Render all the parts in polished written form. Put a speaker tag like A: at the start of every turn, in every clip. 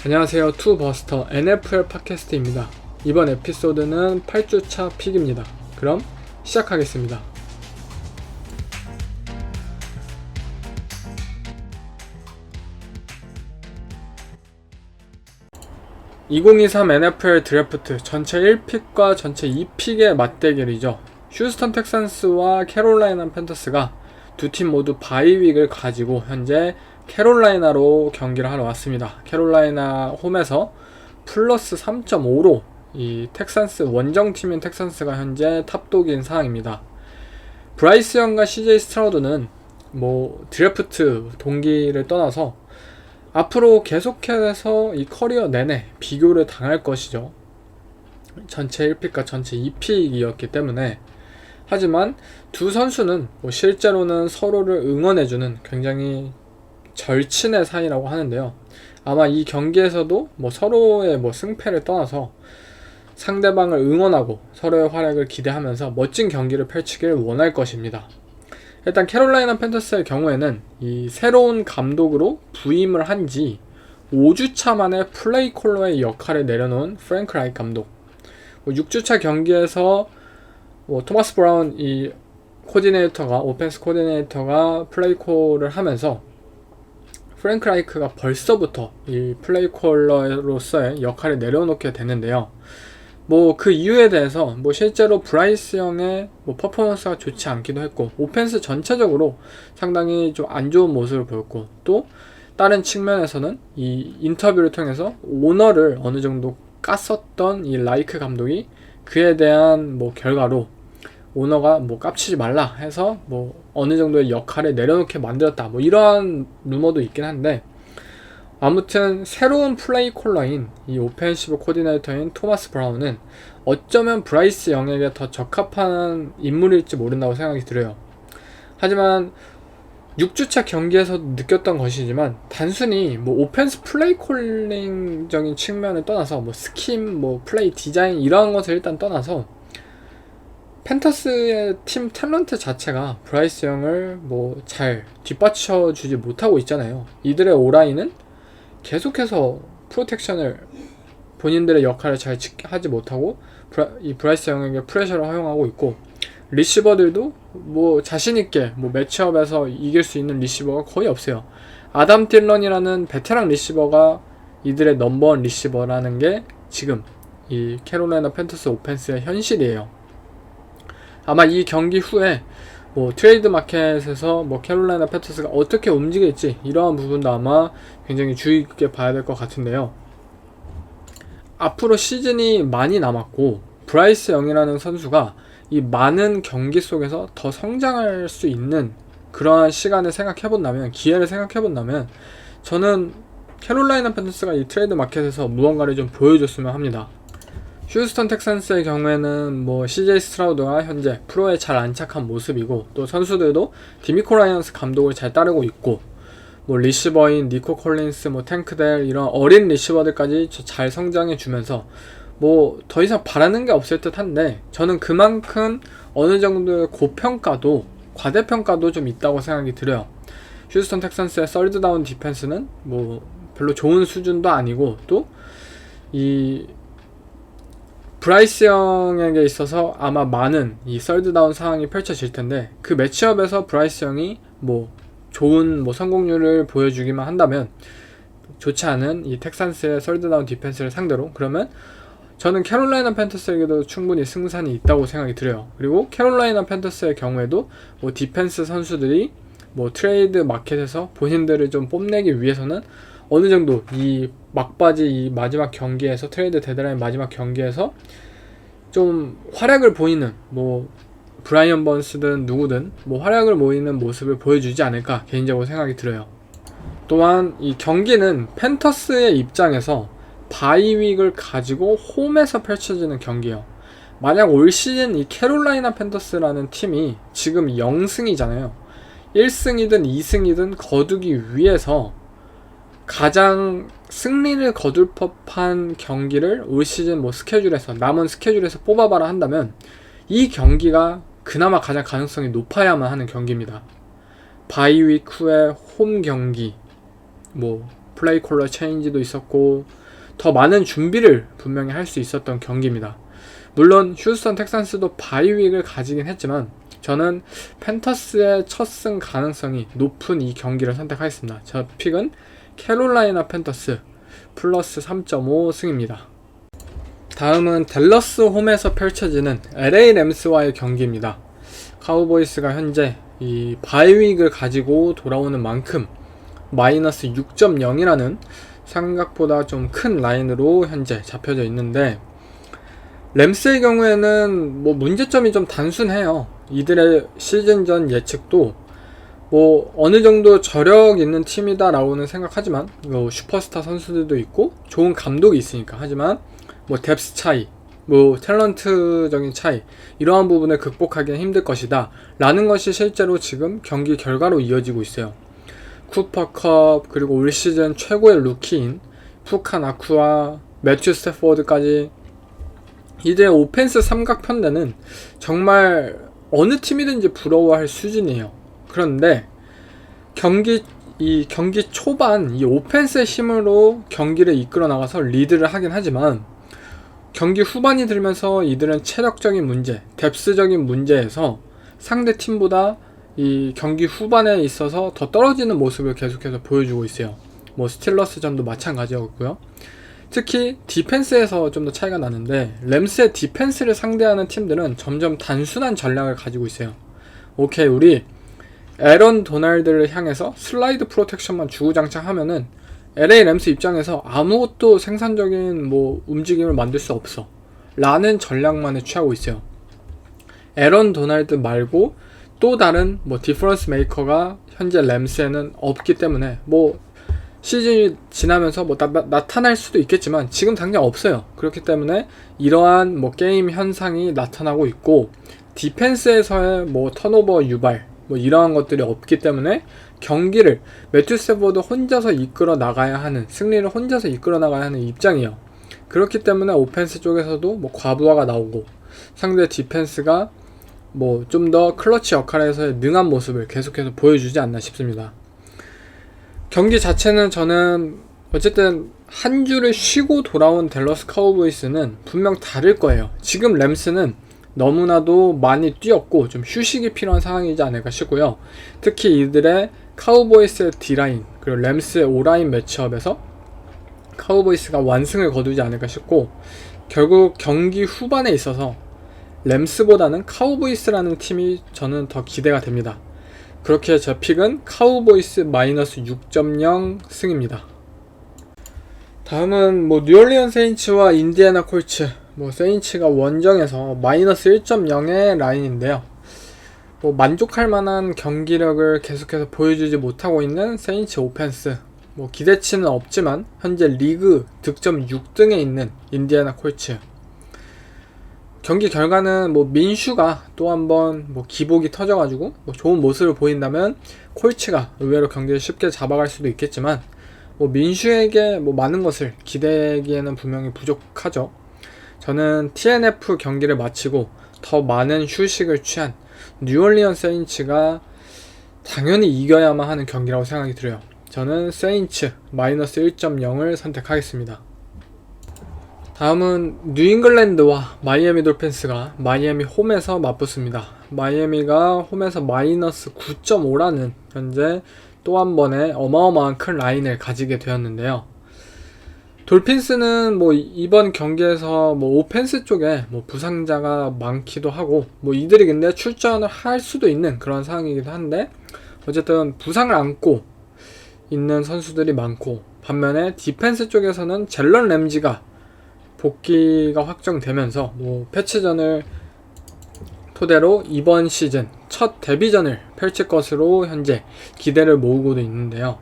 A: 안녕하세요. 투버스터 NFL 팟캐스트입니다. 이번 에피소드는 8주차 픽입니다. 그럼 시작하겠습니다. (2023) NFL 드래프트 전체 1픽과 전체 2픽의 맞대결이죠. 휴스턴 텍산스와 캐롤라이나 팬더스가 두 팀 모두 바이윅을 가지고 현재 캐롤라이나로 경기를 하러 왔습니다. 캐롤라이나 홈에서 플러스 3.5로 이 텍산스 원정팀인 텍산스가 현재 탑독인 상황입니다. 브라이스 영과 CJ 스트라우드는 드래프트 동기를 떠나서 앞으로 계속해서 이 커리어 내내 비교를 당할 것이죠. 전체 1픽과 전체 2픽이었기 때문에. 하지만 두 선수는 실제로는 서로를 응원해주는 굉장히 절친의 사이라고 하는데요. 아마 이 경기에서도 서로의 승패를 떠나서 상대방을 응원하고 서로의 활약을 기대하면서 멋진 경기를 펼치길 원할 것입니다. 일단 캐롤라이나 팬더스의 경우에는 이 새로운 감독으로 부임을 한 지 5주차 만에 플레이 콜러의 역할을 내려놓은 프랭크 라이크 감독. 6주차 경기에서 토마스 브라운 이 코디네이터가 오펜스 코디네이터가 플레이콜을 하면서 프랭크 라이크가 벌써부터 이 플레이콜러로서의 역할을 내려놓게 됐는데요. 그 이유에 대해서 실제로 브라이스 영의 퍼포먼스가 좋지 않기도 했고 오펜스 전체적으로 상당히 좀 안 좋은 모습을 보였고, 또 다른 측면에서는 이 인터뷰를 통해서 오너를 어느 정도 깠었던 이 라이크 감독이 그에 대한 결과로 오너가 깝치지 말라 해서 어느 정도의 역할을 내려놓게 만들었다, 이러한 루머도 있긴 한데, 아무튼 새로운 플레이 콜러인 이 오펜시브 코디네이터인 토마스 브라운은 어쩌면 브라이스 영에게 더 적합한 인물일지 모른다고 생각이 들어요. 하지만 6주차 경기에서 느꼈던 것이지만 단순히 오펜스 플레이 콜링적인 측면을 떠나서 스킴, 플레이 디자인 이러한 것을 일단 떠나서 팬터스의 팀 탤런트 자체가 브라이스 영을 잘 뒷받쳐주지 못하고 있잖아요. 이들의 오라인은 계속해서 프로텍션을 본인들의 역할을 잘 하지 못하고 이 브라이스 영에게 프레셔를 허용하고 있고, 리시버들도 자신있게 매치업에서 이길 수 있는 리시버가 거의 없어요. 아담 딜런이라는 베테랑 리시버가 이들의 넘버원 리시버라는 게 지금 이 캐롤라이나 팬터스 오펜스의 현실이에요. 아마 이 경기 후에 트레이드 마켓에서 캐롤라이나 팬터스가 어떻게 움직일지 이러한 부분도 아마 굉장히 주의 깊게 봐야 될 것 같은데요. 앞으로 시즌이 많이 남았고 브라이스 영이라는 선수가 이 많은 경기 속에서 더 성장할 수 있는 그러한 시간을 생각해본다면, 기회를 생각해본다면 저는 캐롤라이나 팬터스가 이 트레이드 마켓에서 무언가를 좀 보여줬으면 합니다. 휴스턴 텍산스의 경우에는 CJ 스트라우드가 현재 프로에 잘 안착한 모습이고, 또 선수들도 디미코 라이언스 감독을 잘 따르고 있고, 리시버인 니코 콜린스, 탱크델 이런 어린 리시버들까지 잘 성장해 주면서 더 이상 바라는 게 없을 듯 한데, 저는 그만큼 어느 정도의 고평가도 과대평가도 좀 있다고 생각이 들어요. 휴스턴 텍산스의 썰드다운 디펜스는 별로 좋은 수준도 아니고, 또 이 브라이스 영에게 있어서 아마 많은 이 썰드다운 상황이 펼쳐질 텐데, 그 매치업에서 브라이스 영이 좋은 성공률을 보여주기만 한다면, 좋지 않은 이 텍산스의 썰드다운 디펜스를 상대로, 그러면 저는 캐롤라이나 팬터스에게도 충분히 승산이 있다고 생각이 들어요. 그리고 캐롤라이나 팬터스의 경우에도 디펜스 선수들이 트레이드 마켓에서 본인들을 좀 뽐내기 위해서는 어느 정도 이 막바지 이 마지막 경기에서, 트레이드 데드라인 마지막 경기에서 좀 활약을 보이는 브라이언 번스든 누구든 활약을 보이는 모습을 보여주지 않을까 개인적으로 생각이 들어요. 또한 이 경기는 팬터스의 입장에서 바이윅을 가지고 홈에서 펼쳐지는 경기예요. 만약 올 시즌 이 캐롤라이나 팬더스라는 팀이 지금 0승이잖아요. 1승이든 2승이든 거두기 위해서 가장 승리를 거둘 법한 경기를 올 시즌 스케줄에서, 남은 스케줄에서 뽑아봐라 한다면 이 경기가 그나마 가장 가능성이 높아야만 하는 경기입니다. 바이윅 후에 홈 경기, 플레이 콜러 체인지도 있었고 더 많은 준비를 분명히 할 수 있었던 경기입니다. 물론 휴스턴 텍산스도 바이윅을 가지긴 했지만 저는 팬터스의 첫 승 가능성이 높은 이 경기를 선택하겠습니다. 저 픽은 캐롤라이나 팬터스 플러스 3.5 승입니다. 다음은 댈러스 홈에서 펼쳐지는 LA 램스와의 경기입니다. 카우보이스가 현재 이 바이윅을 가지고 돌아오는 만큼 마이너스 6.0이라는 생각보다 좀 큰 라인으로 현재 잡혀져 있는데, 램스의 경우에는 뭐 문제점이 좀 단순해요. 이들의 시즌전 예측도 뭐 어느 정도 저력 있는 팀이다 라고는 생각하지만, 뭐 슈퍼스타 선수들도 있고 좋은 감독이 있으니까, 하지만 뭐 뎁스 차이, 뭐 탤런트적인 차이, 이러한 부분을 극복하기는 힘들 것이다 라는 것이 실제로 지금 경기 결과로 이어지고 있어요. 쿠퍼컵, 그리고 올 시즌 최고의 루키인 푸카 나쿠와 매튜 스태포드까지, 이들의 오펜스 삼각편대는 정말 어느 팀이든지 부러워할 수준이에요. 그런데 경기 초반 이 오펜스의 힘으로 경기를 이끌어 나가서 리드를 하긴 하지만, 경기 후반이 들면서 이들은 체력적인 문제, 뎁스적인 문제에서 상대 팀보다 이 경기 후반에 있어서 더 떨어지는 모습을 계속해서 보여주고 있어요. 뭐 스틸러스 전도 마찬가지였고요. 특히 디펜스에서 좀 더 차이가 나는데, 램스의 디펜스를 상대하는 팀들은 점점 단순한 전략을 가지고 있어요. 오케이, 우리 에런 도날드를 향해서 슬라이드 프로텍션만 주구장창 하면은 LA 램스 입장에서 아무것도 생산적인 뭐 움직임을 만들 수 없어 라는 전략만을 취하고 있어요. 에런 도날드 말고 또 다른 뭐 디퍼런스 메이커가 현재 램스에는 없기 때문에, 뭐 시즌이 지나면서 뭐 나타날 수도 있겠지만 지금 당장 없어요. 그렇기 때문에 이러한 뭐 게임 현상이 나타나고 있고, 디펜스에서의 뭐 턴오버 유발, 뭐 이러한 것들이 없기 때문에 경기를 매튜 스태포드 혼자서 이끌어 나가야 하는, 승리를 혼자서 이끌어 나가야 하는 입장이에요. 그렇기 때문에 오펜스 쪽에서도 뭐 과부하가 나오고, 상대 디펜스가 뭐 좀 더 클러치 역할에서의 능한 모습을 계속해서 보여주지 않나 싶습니다. 경기 자체는 저는 어쨌든 한 주를 쉬고 돌아온 댈러스 카우보이스는 분명 다를 거예요. 지금 램스는 너무나도 많이 뛰었고 좀 휴식이 필요한 상황이지 않을까 싶고요. 특히 이들의 카우보이스의 D라인 그리고 램스의 O라인 매치업에서 카우보이스가 완승을 거두지 않을까 싶고, 결국 경기 후반에 있어서 램스보다는 카우보이스라는 팀이 저는 더 기대가 됩니다. 그렇게 제 픽은 카우보이스 마이너스 6.0 승입니다. 다음은 뭐 뉴올리언 세인츠와 인디애나 콜츠, 뭐 세인츠가 원정에서 마이너스 1.0의 라인인데요. 뭐 만족할 만한 경기력을 계속해서 보여주지 못하고 있는 세인츠 오펜스, 뭐 기대치는 없지만 현재 리그 득점 6등에 있는 인디애나 콜츠. 경기 결과는 뭐 민슈가 또 한번 뭐 기복이 터져가지고 뭐 좋은 모습을 보인다면 콜츠가 의외로 경기를 쉽게 잡아갈 수도 있겠지만, 뭐 민슈에게 뭐 많은 것을 기대기에는 분명히 부족하죠. 저는 TNF 경기를 마치고 더 많은 휴식을 취한 뉴올리언 세인츠가 당연히 이겨야만 하는 경기라고 생각이 들어요. 저는 세인츠 마이너스 1.0을 선택하겠습니다. 다음은 뉴잉글랜드와 마이애미 돌핀스가 마이애미 홈에서 맞붙습니다. 마이애미가 홈에서 마이너스 9.5라는 현재 또 한 번의 어마어마한 큰 라인을 가지게 되었는데요. 돌핀스는 뭐 이번 경기에서 뭐 오펜스 쪽에 뭐 부상자가 많기도 하고, 뭐 이들이 근데 출전을 할 수도 있는 그런 상황이기도 한데, 어쨌든 부상을 안고 있는 선수들이 많고, 반면에 디펜스 쪽에서는 젤런 램지가 복귀가 확정되면서 뭐 패치전을 토대로 이번 시즌 첫 데뷔전을 펼칠 것으로 현재 기대를 모으고도 있는데요.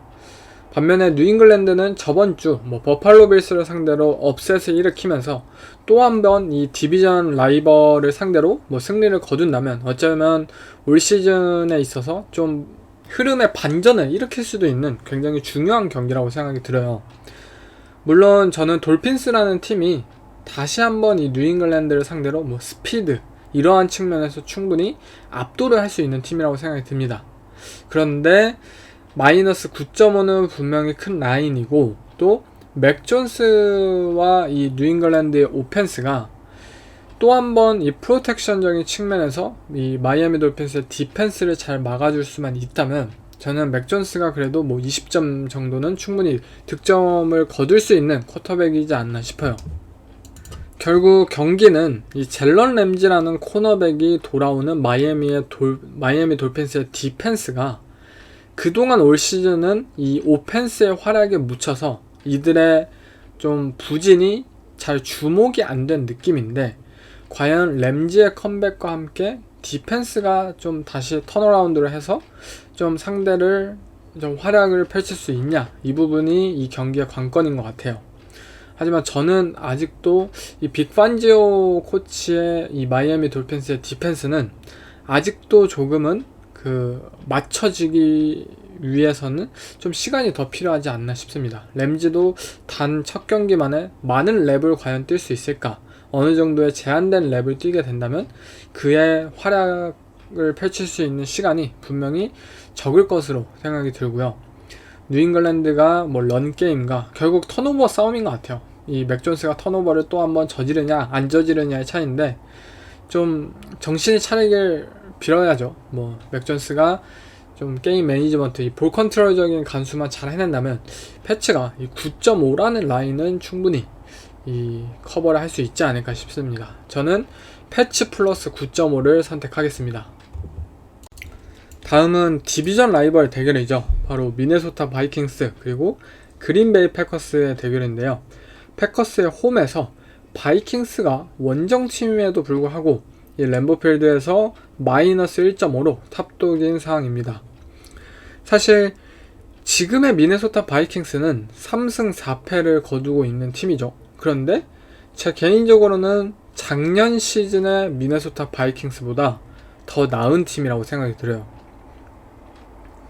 A: 반면에 뉴잉글랜드는 저번 주 뭐 버팔로 빌스를 상대로 업셋을 일으키면서 또 한 번 이 디비전 라이벌을 상대로 뭐 승리를 거둔다면 어쩌면 올 시즌에 있어서 좀 흐름의 반전을 일으킬 수도 있는 굉장히 중요한 경기라고 생각이 들어요. 물론 저는 돌핀스라는 팀이 다시 한번 이 뉴잉글랜드를 상대로 뭐 스피드 이러한 측면에서 충분히 압도를 할 수 있는 팀이라고 생각이 듭니다. 그런데 마이너스 9.5는 분명히 큰 라인이고, 또 맥 존스와 이 뉴잉글랜드의 오펜스가 또 한 번 이 프로텍션적인 측면에서 이 마이애미 돌핀스의 디펜스를 잘 막아줄 수만 있다면, 저는 맥 존스가 그래도 뭐 20점 정도는 충분히 득점을 거둘 수 있는 쿼터백이지 않나 싶어요. 결국 경기는 이 젤런 램지라는 코너백이 돌아오는 마이애미 돌핀스의 디펜스가 그동안 올 시즌은 이 오펜스의 활약에 묻혀서 이들의 좀 부진이 잘 주목이 안 된 느낌인데, 과연 램지의 컴백과 함께 디펜스가 좀 다시 턴어라운드를 해서 좀 상대를 좀 활약을 펼칠 수 있냐, 이 부분이 이 경기의 관건인 것 같아요. 하지만 저는 아직도 이 빅판지오 코치의 이 마이애미 돌핀스의 디펜스는 아직도 조금은 맞춰지기 위해서는 좀 시간이 더 필요하지 않나 싶습니다. 램지도 단 첫 경기만에 많은 랩을 과연 뛸 수 있을까? 어느 정도의 제한된 랩을 뛰게 된다면 그의 활약을 펼칠 수 있는 시간이 분명히 적을 것으로 생각이 들고요. 뉴잉글랜드가 뭐 런게임과 결국 턴오버 싸움인 것 같아요. 이 맥 존스가 턴오버를 또 한번 저지르냐 안 저지르냐의 차이인데, 좀 정신이 차리길 빌어야죠. 뭐 맥 존스가 좀 게임 매니지먼트, 이 볼 컨트롤적인 간수만 잘 해낸다면 패치가 이 9.5라는 라인은 충분히 이 커버를 할 수 있지 않을까 싶습니다. 저는 패치 플러스 9.5를 선택하겠습니다. 다음은 디비전 라이벌 대결이죠. 바로 미네소타 바이킹스 그리고 그린베이 패커스의 대결인데요. 패커스의 홈에서 바이킹스가 원정팀임에도 불구하고 이 램보필드에서 마이너스 1.5로 탑독인 상황입니다. 사실 지금의 미네소타 바이킹스는 3승 4패를 거두고 있는 팀이죠. 그런데 제 개인적으로는 작년 시즌의 미네소타 바이킹스보다 더 나은 팀이라고 생각이 들어요.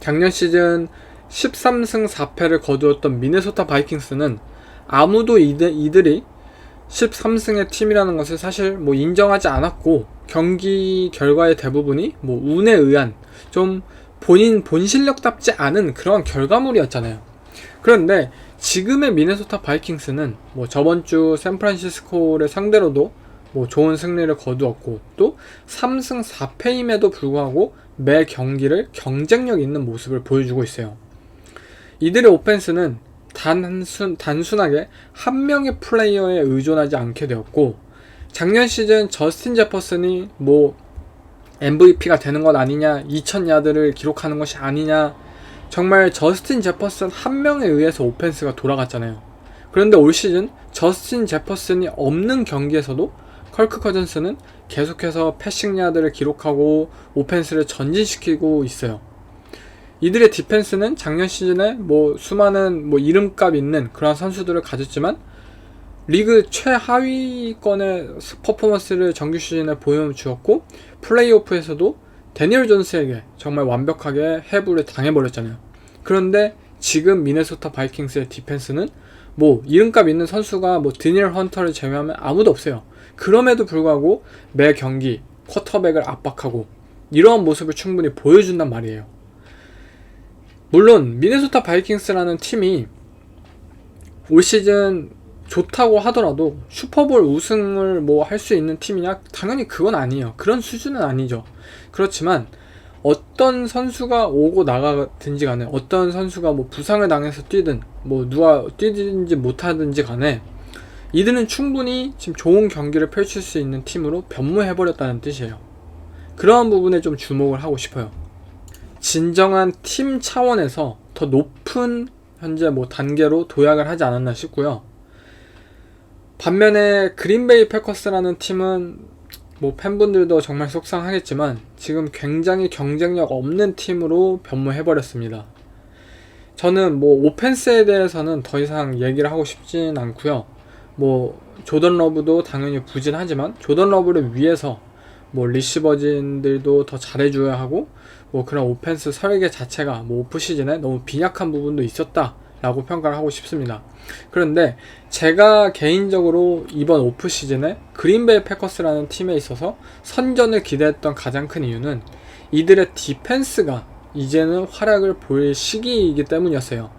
A: 작년 시즌 13승 4패를 거두었던 미네소타 바이킹스는 아무도 이들이 13승의 팀이라는 것을 사실 뭐 인정하지 않았고, 경기 결과의 대부분이 뭐 운에 의한 좀 본 실력답지 않은 그런 결과물이었잖아요. 그런데 지금의 미네소타 바이킹스는 뭐 저번주 샌프란시스코를 상대로도 뭐 좋은 승리를 거두었고, 또 3승 4패임에도 불구하고 매 경기를 경쟁력 있는 모습을 보여주고 있어요. 이들의 오펜스는 단순하게 한 명의 플레이어에 의존하지 않게 되었고, 작년 시즌 저스틴 제퍼슨이 뭐 MVP가 되는 것 아니냐, 2000야드를 기록하는 것이 아니냐, 정말 저스틴 제퍼슨 한 명에 의해서 오펜스가 돌아갔잖아요. 그런데 올 시즌 저스틴 제퍼슨이 없는 경기에서도 컬크 커즌스는 계속해서 패싱 야드를 기록하고 오펜스를 전진시키고 있어요. 이들의 디펜스는 작년 시즌에 뭐 수많은 뭐 이름값 있는 그런 선수들을 가졌지만 리그 최하위권의 퍼포먼스를 정규 시즌에 보여주었고, 플레이오프에서도 데니얼 존스에게 정말 완벽하게 해부를 당해버렸잖아요. 그런데 지금 미네소타 바이킹스의 디펜스는 뭐 이름값 있는 선수가 뭐 드니얼 헌터를 제외하면 아무도 없어요. 그럼에도 불구하고 매 경기 쿼터백을 압박하고 이러한 모습을 충분히 보여준단 말이에요. 물론 미네소타 바이킹스라는 팀이 올 시즌 좋다고 하더라도 슈퍼볼 우승을 뭐 할 수 있는 팀이냐? 당연히 그건 아니에요. 그런 수준은 아니죠. 그렇지만 어떤 선수가 오고 나가든지 간에, 어떤 선수가 뭐 부상을 당해서 뛰든 뭐 누가 뛰든지 못하든지 간에 이들은 충분히 지금 좋은 경기를 펼칠 수 있는 팀으로 변모해버렸다는 뜻이에요. 그러한 부분에 좀 주목을 하고 싶어요. 진정한 팀 차원에서 더 높은 현재 뭐 단계로 도약을 하지 않았나 싶고요. 반면에 그린베이 패커스라는 팀은 뭐 팬분들도 정말 속상하겠지만 지금 굉장히 경쟁력 없는 팀으로 변모해버렸습니다. 저는 뭐 오펜스에 대해서는 더 이상 얘기를 하고 싶진 않고요. 뭐 조던 러브도 당연히 부진하지만 조던 러브를 위해서 뭐 리시버진들도 더 잘해줘야 하고, 뭐 그런 오펜스 설계 자체가 뭐 오프시즌에 너무 빈약한 부분도 있었다 라고 평가를 하고 싶습니다. 그런데 제가 개인적으로 이번 오프시즌에 그린베이 패커스라는 팀에 있어서 선전을 기대했던 가장 큰 이유는 이들의 디펜스가 이제는 활약을 볼 시기이기 때문이었어요.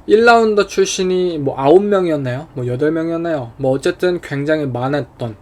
A: 1라운더 출신이 뭐 9명이었나요? 뭐 8명이었나요? 뭐 어쨌든 굉장히 많았던,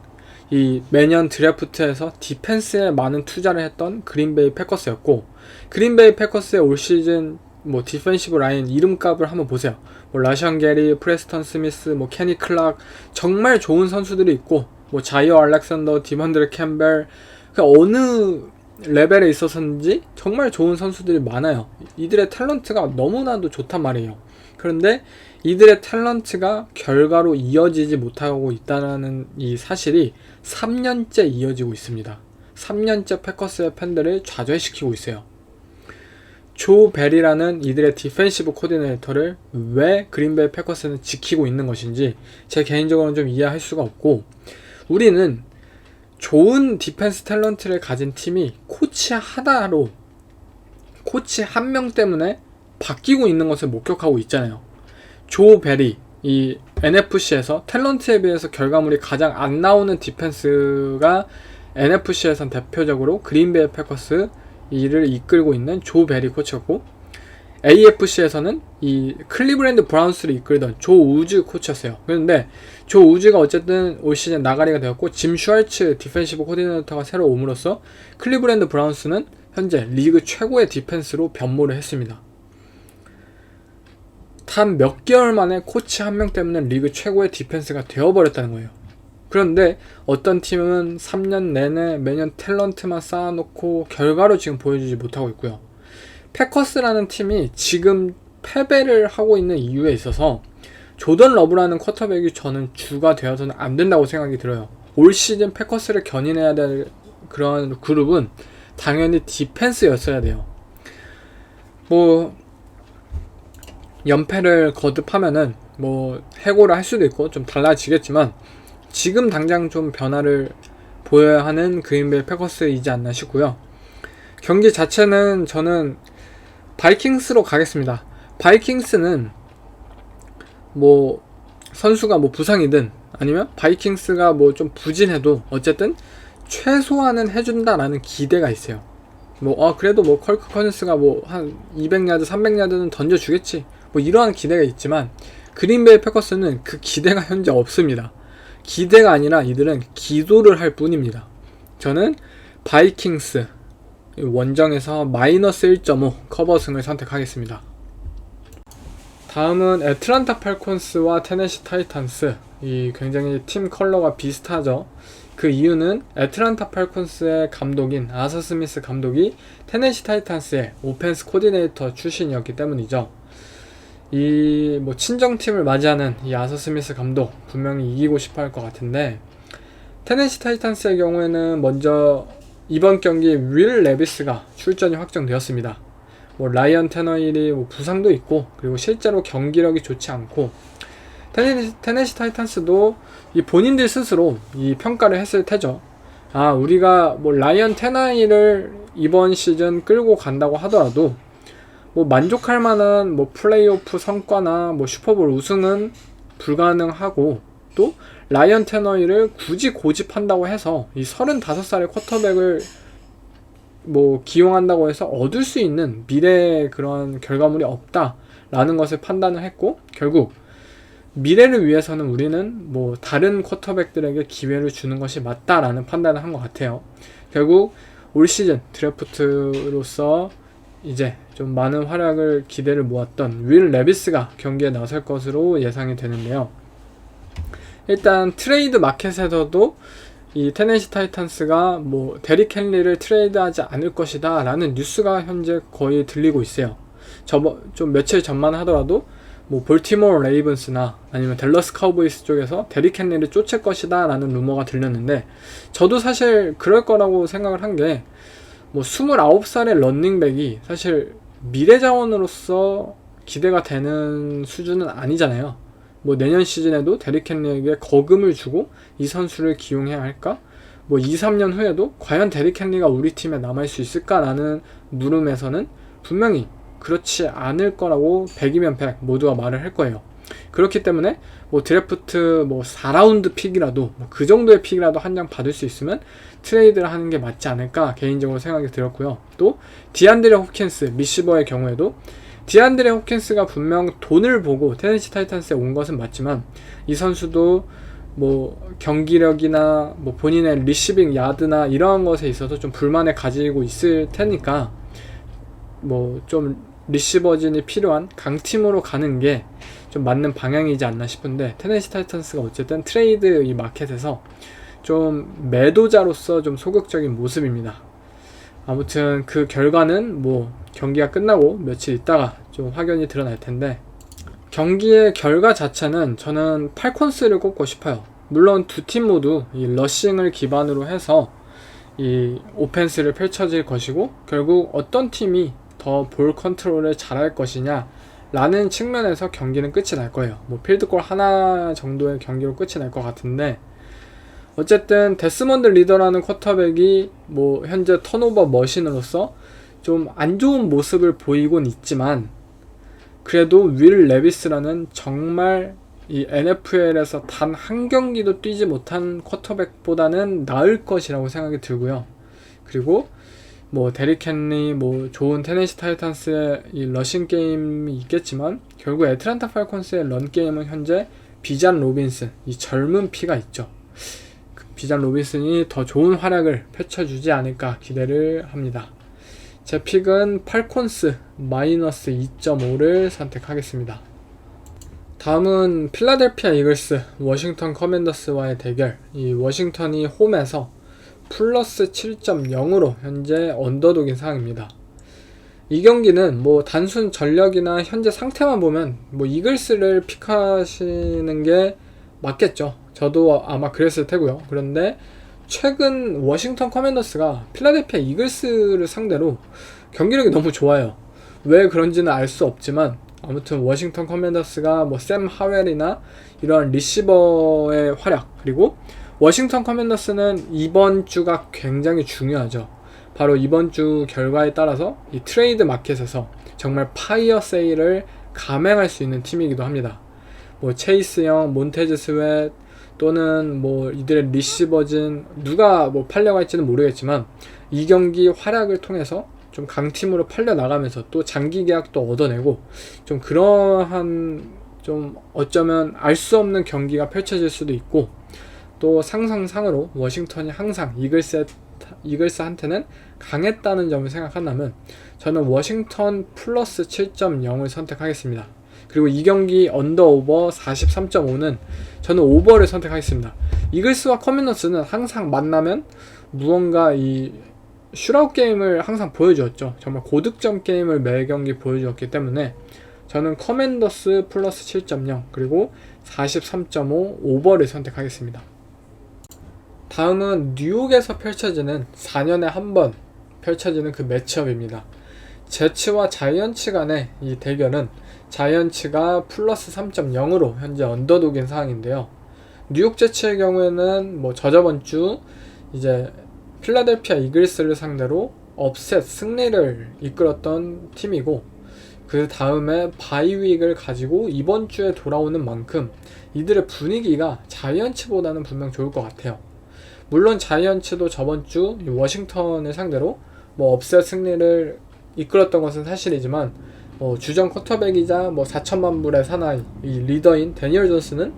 A: 이 매년 드래프트에서 디펜스에 많은 투자를 했던 그린베이 패커스였고, 그린베이 패커스의 올 시즌 뭐 디펜시브 라인 이름값을 한번 보세요. 뭐 라션 게리, 프레스턴 스미스, 뭐 케니 클락, 정말 좋은 선수들이 있고, 뭐 자이어 알렉산더, 디먼드레 캠벨, 그 어느 레벨에 있어서인지 정말 좋은 선수들이 많아요. 이들의 탤런트가 너무나도 좋단 말이에요. 그런데 이들의 탤런트가 결과로 이어지지 못하고 있다는 이 사실이 3년째 이어지고 있습니다. 3년째 패커스의 팬들을 좌절시키고 있어요. 조 벨이라는 이들의 디펜시브 코디네이터를 왜 그린베이 패커스는 지키고 있는 것인지 제 개인적으로는 좀 이해할 수가 없고, 우리는 좋은 디펜스 탤런트를 가진 팀이 코치 하나로, 코치 한 명 때문에 바뀌고 있는 것을 목격하고 있잖아요. 조 벨이 이 NFC에서 탤런트에 비해서 결과물이 가장 안 나오는 디펜스가 NFC에선 대표적으로 그린베이 패커스 이를 이끌고 있는 조 벨이 코치였고, AFC에서는 이 클리브랜드 브라운스를 이끌던 조 우즈 코치였어요. 그런데 조 우즈가 어쨌든 올 시즌 나가리가 되었고, 짐 슈왈츠 디펜시브 코디네이터가 새로 옴으로써 클리브랜드 브라운스는 현재 리그 최고의 디펜스로 변모를 했습니다. 단 몇 개월 만에 코치 한 명 때문에 리그 최고의 디펜스가 되어버렸다는 거예요. 그런데 어떤 팀은 3년 내내 매년 탤런트만 쌓아놓고 결과로 지금 보여주지 못하고 있고요. 패커스라는 팀이 지금 패배를 하고 있는 이유에 있어서 조던 러브라는 쿼터백이 저는 주가 되어서는 안 된다고 생각이 들어요. 올 시즌 패커스를 견인해야 될 그런 그룹은 당연히 디펜스였어야 돼요. 뭐 연패를 거듭하면은 뭐 해고를 할 수도 있고 좀 달라지겠지만, 지금 당장 좀 변화를 보여야 하는 그린베이 패커스이지 않나 싶고요. 경기 자체는 저는 바이킹스로 가겠습니다. 바이킹스는 뭐 선수가 뭐 부상이든 아니면 바이킹스가 뭐 좀 부진해도 어쨌든 최소한은 해준다라는 기대가 있어요. 뭐 그래도 뭐 컬크 커즌스가 뭐 한 200야드 300야드는 던져주겠지, 뭐 이러한 기대가 있지만, 그린베이 패커스는 그 기대가 현재 없습니다. 기대가 아니라 이들은 기도를 할 뿐입니다. 저는 바이킹스 원정에서 마이너스 1.5 커버승을 선택하겠습니다. 다음은 애틀란타 팔콘스와 테네시 타이탄스. 이 굉장히 팀 컬러가 비슷하죠. 그 이유는 애틀란타 팔콘스의 감독인 아서 스미스 감독이 테네시 타이탄스의 오펜스 코디네이터 출신이었기 때문이죠. 이 뭐 친정팀을 맞이하는 이 아서 스미스 감독 분명히 이기고 싶어 할 것 같은데, 테네시 타이탄스의 경우에는 먼저 이번 경기 윌 레비스가 출전이 확정되었습니다. 뭐 라이언 테너힐이 뭐 부상도 있고, 그리고 실제로 경기력이 좋지 않고, 테네시 타이탄스도 이 본인들 스스로 이 평가를 했을 테죠. 우리가 뭐 라이언 테너힐을 이번 시즌 끌고 간다고 하더라도 뭐 만족할 만한 뭐 플레이오프 성과나 뭐 슈퍼볼 우승은 불가능하고, 또 라이언 테너힐을 굳이 고집한다고 해서 이 35살의 쿼터백을 뭐 기용한다고 해서 얻을 수 있는 미래의 그런 결과물이 없다라는 것을 판단을 했고, 결국 미래를 위해서는 우리는 뭐 다른 쿼터백들에게 기회를 주는 것이 맞다라는 판단을 한 것 같아요. 결국 올 시즌 드래프트로서 이제 좀 많은 활약을 기대를 모았던 윌 레비스가 경기에 나설 것으로 예상이 되는데요. 일단 트레이드 마켓에서도 이 테네시 타이탄스가 뭐 데릭 헨리를 트레이드하지 않을 것이다 라는 뉴스가 현재 거의 들리고 있어요. 좀 며칠 전만 하더라도 뭐 볼티모어 레이븐스나 아니면 댈러스 카우보이스 쪽에서 데릭 헨리를 쫓을 것이다 라는 루머가 들렸는데, 저도 사실 그럴 거라고 생각을 한 게, 뭐 29살의 런닝백이 사실 미래 자원으로서 기대가 되는 수준은 아니잖아요. 뭐 내년 시즌에도 데릭 헨리에게 거금을 주고 이 선수를 기용해야 할까? 뭐 2, 3년 후에도 과연 데릭 헨리가 우리 팀에 남을 수 있을까라는 물음에서는 분명히 그렇지 않을 거라고 100이면 100 모두가 말을 할 거예요. 그렇기 때문에 뭐 드래프트 뭐 4라운드 픽이라도 뭐 그 정도의 픽이라도 한 장 받을 수 있으면 트레이드를 하는 게 맞지 않을까 개인적으로 생각이 들었고요. 또 디안드레 홉킨스 리시버의 경우에도 디안드레 홉킨스가 분명 돈을 보고 테네시 타이탄스에 온 것은 맞지만 이 선수도 뭐 경기력이나 뭐 본인의 리시빙 야드나 이러한 것에 있어서 좀 불만을 가지고 있을 테니까 뭐 좀 리시버진이 필요한 강팀으로 가는 게 좀 맞는 방향이지 않나 싶은데, 테네시 타이탄스가 어쨌든 트레이드 이 마켓에서 좀 매도자로서 좀 소극적인 모습입니다. 아무튼 그 결과는 뭐 경기가 끝나고 며칠 있다가 좀 확연히 드러날 텐데, 경기의 결과 자체는 저는 팔콘스를 꼽고 싶어요. 물론 두 팀 모두 이 러싱을 기반으로 해서 이 오펜스를 펼쳐질 것이고, 결국 어떤 팀이 더 볼 컨트롤을 잘할 것이냐 라는 측면에서 경기는 끝이 날 거예요. 뭐 필드골 하나 정도의 경기로 끝이 날 것 같은데, 어쨌든 데스몬드 리더라는 쿼터백이 뭐 현재 턴오버 머신으로서 좀 안 좋은 모습을 보이곤 있지만, 그래도 윌 레비스라는 정말 이 NFL에서 단 한 경기도 뛰지 못한 쿼터백보다는 나을 것이라고 생각이 들고요. 그리고 뭐 데릭 헨리, 뭐 좋은 테네시 타이탄스의 이 러싱 게임이 있겠지만, 결국 애틀랜타 팔콘스의 런 게임은 현재 비잔 로빈슨, 이 젊은 피가 있죠. 비잔 로빈슨이 더 좋은 활약을 펼쳐주지 않을까 기대를 합니다. 제 픽은 팔콘스 마이너스 2.5를 선택하겠습니다. 다음은 필라델피아 이글스 워싱턴 커맨더스와의 대결. 이 워싱턴이 홈에서 플러스 7.0으로 현재 언더독인 상황입니다. 이 경기는 뭐 단순 전력이나 현재 상태만 보면 뭐 이글스를 픽하시는 게 맞겠죠. 저도 아마 그랬을 테고요. 그런데 최근 워싱턴 커맨더스가 필라델피아 이글스를 상대로 경기력이 너무 좋아요. 왜 그런지는 알 수 없지만, 아무튼 워싱턴 커맨더스가 뭐 샘 하웰이나 이런 리시버의 활약, 그리고 워싱턴 커맨더스는 이번 주가 굉장히 중요하죠. 바로 이번 주 결과에 따라서 이 트레이드 마켓에서 정말 파이어 세일을 감행할 수 있는 팀이기도 합니다. 뭐 체이스 영, 몬테즈 스웨트, 또는 뭐 이들의 리시버진 누가 뭐 팔려갈지는 모르겠지만, 이 경기 활약을 통해서 좀 강팀으로 팔려 나가면서 또 장기 계약도 얻어내고, 좀 그러한 좀 어쩌면 알 수 없는 경기가 펼쳐질 수도 있고, 또 상상상으로 워싱턴이 항상 이글스한테는 강했다는 점을 생각한다면 저는 워싱턴 플러스 7.0을 선택하겠습니다. 그리고 이 경기 언더오버 43.5는 저는 오버를 선택하겠습니다. 이글스와 커맨더스는 항상 만나면 무언가 이 슈라웃 게임을 항상 보여주었죠. 정말 고득점 게임을 매 경기 보여주었기 때문에 저는 커맨더스 플러스 7.0 그리고 43.5 오버를 선택하겠습니다. 다음은 뉴욕에서 펼쳐지는 4년에 한 번 펼쳐지는 그 매치업입니다. 제츠와 자이언츠 간의 이 대결은 자이언츠가 플러스 3.0으로 현재 언더독인 상황인데요. 뉴욕 제츠의 경우에는 뭐 저저번 주 이제 필라델피아 이글스를 상대로 업셋 승리를 이끌었던 팀이고, 그 다음에 바이윅을 가지고 이번 주에 돌아오는 만큼 이들의 분위기가 자이언츠보다는 분명 좋을 것 같아요. 물론 자이언츠도 저번 주 워싱턴을 상대로 뭐 업셋 승리를 이끌었던 것은 사실이지만, 주전 쿼터백이자 뭐 4천만 불의 사나이 이 리더인 데니얼 존스는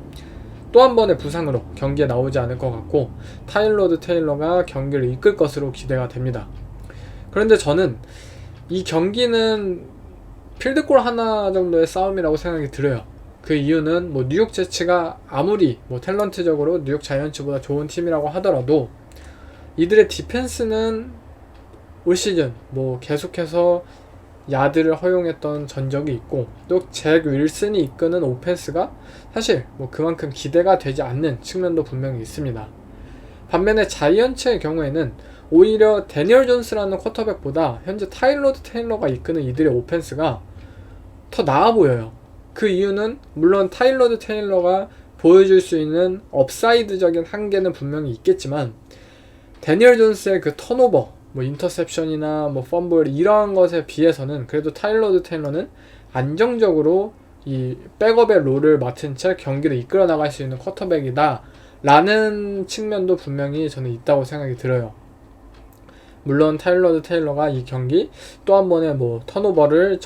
A: 또 한 번의 부상으로 경기에 나오지 않을 것 같고, 타일러드 테일러가 경기를 이끌 것으로 기대가 됩니다. 그런데 저는 이 경기는 필드골 하나 정도의 싸움이라고 생각이 들어요. 그 이유는 뭐 뉴욕 제츠가 아무리 뭐 탤런트적으로 뉴욕 자이언츠보다 좋은 팀이라고 하더라도 이들의 디펜스는 올 시즌 뭐 계속해서 야드를 허용했던 전적이 있고, 또 잭 윌슨이 이끄는 오펜스가 사실 뭐 그만큼 기대가 되지 않는 측면도 분명히 있습니다. 반면에 자이언츠의 경우에는 오히려 데니얼 존스라는 쿼터백보다 현재 타일러드 테일러가 이끄는 이들의 오펜스가 더 나아 보여요. 그 이유는 물론 타일러드 테일러가 보여줄 수 있는 업사이드적인 한계는 분명히 있겠지만, 데니얼 존스의 그 턴오버, 뭐 인터셉션이나 뭐 펌블 이러한 것에 비해서는 그래도 타일러드 테일러는 안정적으로 이 백업의 롤을 맡은 채 경기를 이끌어 나갈 수 있는 쿼터백이다 라는 측면도 분명히 저는 있다고 생각이 들어요. 물론 타일러드 테일러가 이 경기 또 한 번의 뭐 턴오버를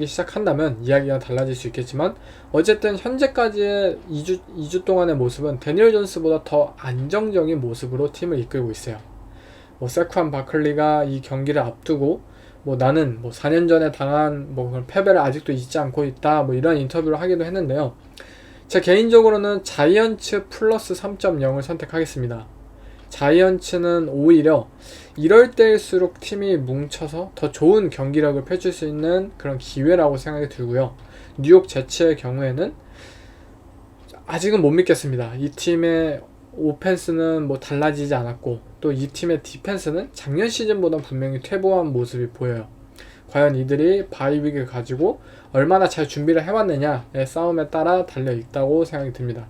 A: 시작한다면 이야기가 달라질 수 있겠지만, 어쨌든 현재까지의 2주 동안의 모습은 데니얼 존스보다 더 안정적인 모습으로 팀을 이끌고 있어요. 뭐 세쿠안 바클리가 이 경기를 앞두고 뭐 나는 뭐 4년 전에 당한 뭐 그런 패배를 아직도 잊지 않고 있다 뭐 이런 인터뷰를 하기도 했는데요. 제 개인적으로는 자이언츠 플러스 3.0을 선택하겠습니다. 자이언츠는 오히려 이럴 때일수록 팀이 뭉쳐서 더 좋은 경기력을 펼칠 수 있는 그런 기회라고 생각이 들고요. 뉴욕 제츠의 경우에는 아직은 못 믿겠습니다. 이 팀의 오펜스는 뭐 달라지지 않았고 또 이 팀의 디펜스는 작년 시즌보다 분명히 퇴보한 모습이 보여요. 과연 이들이 바이윅을 가지고 얼마나 잘 준비를 해왔느냐의 싸움에 따라 달려있다고 생각이 듭니다.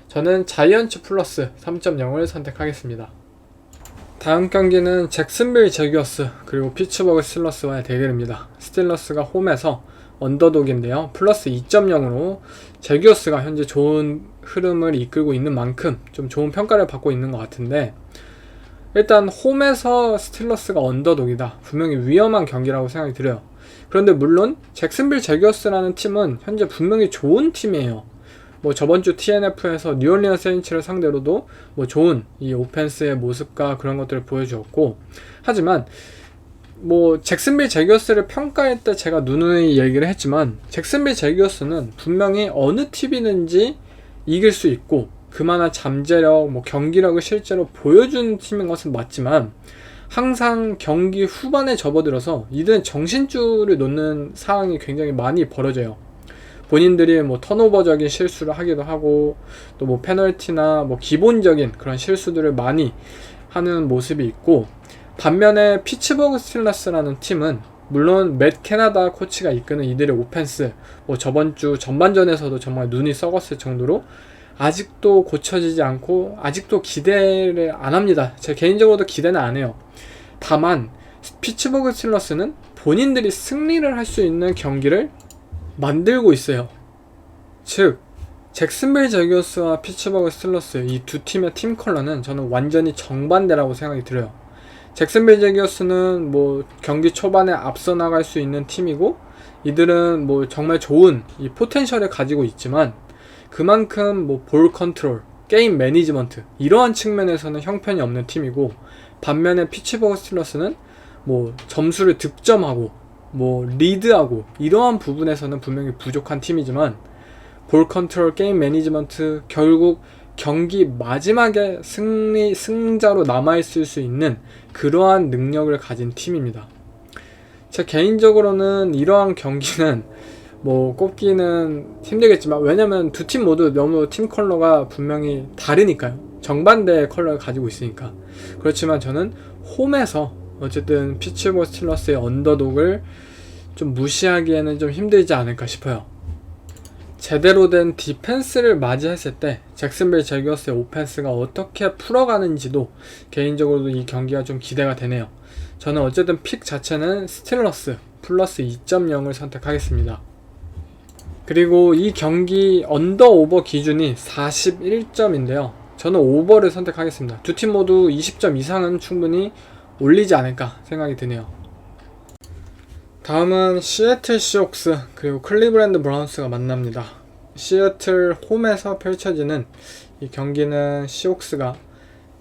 A: 저는 자이언츠 플러스 3.0을 선택하겠습니다. 다음 경기는 잭슨빌 제규어스 그리고 피츠버그 스틸러스와의 대결입니다. 스틸러스가 홈에서 언더독인데요. 플러스 2.0으로 제규어스가 현재 좋은 흐름을 이끌고 있는 만큼 좀 좋은 평가를 받고 있는 것 같은데, 일단 홈에서 스틸러스가 언더독이다. 분명히 위험한 경기라고 생각이 들어요. 그런데 물론 잭슨빌 제규어스라는 팀은 현재 분명히 좋은 팀이에요. 뭐 저번주 TNF에서 뉴올리언스 세인츠를 상대로도 뭐 좋은 이 오펜스의 모습과 그런 것들을 보여주었고, 하지만 뭐 잭슨빌 제규어스를 평가할 때 제가 누누이 얘기를 했지만 잭슨빌 제규어스는 분명히 어느 팀이든지 이길 수 있고 그만한 잠재력, 뭐 경기력을 실제로 보여주는 팀인 것은 맞지만, 항상 경기 후반에 접어들어서 이들은 정신줄을 놓는 상황이 굉장히 많이 벌어져요. 본인들이 뭐 턴오버적인 실수를 하기도 하고 또 뭐 페널티나 뭐 기본적인 그런 실수들을 많이 하는 모습이 있고, 반면에 피츠버그 스틸러스라는 팀은 물론 맷 캐나다 코치가 이끄는 이들의 오펜스, 뭐 저번주 전반전에서도 정말 눈이 썩었을 정도로 아직도 고쳐지지 않고 아직도 기대를 안 합니다. 제 개인적으로도 기대는 안 해요. 다만 피츠버그 스틸러스는 본인들이 승리를 할 수 있는 경기를 만들고 있어요. 즉 잭슨빌 제규어스와 피츠버그 스틸러스 이 두 팀의 팀 컬러는 저는 완전히 정반대라고 생각이 들어요. 잭슨빌 제규어스는 뭐 경기 초반에 앞서 나갈 수 있는 팀이고, 이들은 뭐 정말 좋은 이 포텐셜을 가지고 있지만 그만큼 뭐 볼 컨트롤, 게임 매니지먼트 이러한 측면에서는 형편이 없는 팀이고, 반면에 피츠버그 스틸러스는 뭐 점수를 득점하고 뭐 리드하고 이러한 부분에서는 분명히 부족한 팀이지만, 볼 컨트롤, 게임 매니지먼트, 결국 경기 마지막에 승자로 남아있을 수 있는 그러한 능력을 가진 팀입니다. 제 개인적으로는 이러한 경기는 뭐 꼽기는 힘들겠지만, 왜냐면 두 팀 모두 너무 팀 컬러가 분명히 다르니까요. 정반대의 컬러를 가지고 있으니까. 그렇지만 저는 홈에서 어쨌든 피츠버그 스틸러스의 언더독을 좀 무시하기에는 좀 힘들지 않을까 싶어요. 제대로 된 디펜스를 맞이했을 때 잭슨빌 제규어스의 오펜스가 어떻게 풀어가는지도 개인적으로도 이 경기가 좀 기대가 되네요. 저는 어쨌든 픽 자체는 스틸러스 플러스 2.0을 선택하겠습니다. 그리고 이 경기 언더 오버 기준이 41점인데요. 저는 오버를 선택하겠습니다. 두 팀 모두 20점 이상은 충분히 올리지 않을까 생각이 드네요. 다음은 시애틀 시옥스 그리고 클리브랜드 브라운스가 만납니다. 시애틀 홈에서 펼쳐지는 이 경기는 시옥스가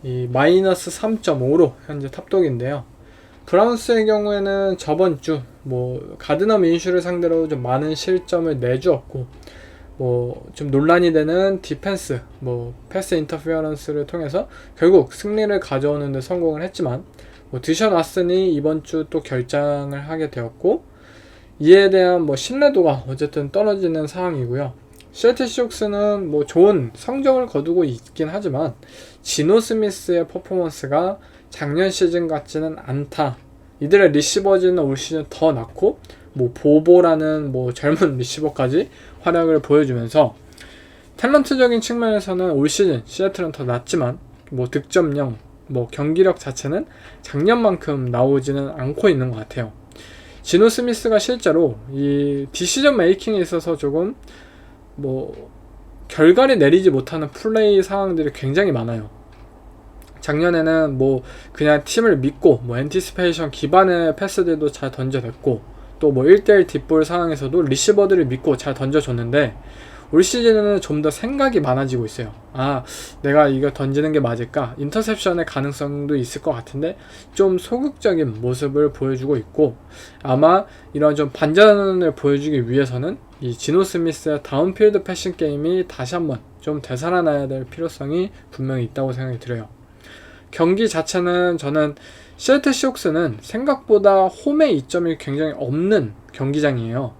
A: 이 마이너스 3.5로 현재 탑독인데요. 브라운스의 경우에는 저번주 뭐 가드너 민슈를 상대로 좀 많은 실점을 내주었고, 뭐 좀 논란이 되는 디펜스, 뭐 패스 인터피어런스를 통해서 결국 승리를 가져오는 데 성공을 했지만, 뭐 드션 왓슨이 이번 주 또 결장을 하게 되었고, 이에 대한 뭐 신뢰도가 어쨌든 떨어지는 상황이고요. 시애틀 시옥스는 뭐 좋은 성적을 거두고 있긴 하지만 지노 스미스의 퍼포먼스가 작년 시즌 같지는 않다. 이들의 리시버즈는 올 시즌 더 낮고, 뭐 보보라는 뭐 젊은 리시버까지 활약을 보여주면서 탤런트적인 측면에서는 올 시즌 시애틀은 더 낮지만 뭐 득점력, 뭐 경기력 자체는 작년만큼 나오지는 않고 있는 것 같아요. 지노 스미스가 실제로 이 디시전 메이킹에 있어서 조금 뭐 결과를 내리지 못하는 플레이 상황들이 굉장히 많아요. 작년에는 뭐 그냥 팀을 믿고 뭐 엔티시페이션 기반의 패스들도 잘 던져냈고 또 뭐 1대1 뒷볼 상황에서도 리시버들을 믿고 잘 던져줬는데 올 시즌에는 좀 더 생각이 많아지고 있어요. 아, 내가 이거 던지는 게 맞을까? 인터셉션의 가능성도 있을 것 같은데 좀 소극적인 모습을 보여주고 있고, 아마 이런 좀 반전을 보여주기 위해서는 이 지노 스미스의 다운필드 패싱 게임이 다시 한번 좀 되살아나야 될 필요성이 분명히 있다고 생각이 들어요. 경기 자체는 저는 시애틀 시옥스는 생각보다 홈의 이점이 굉장히 없는 경기장이에요.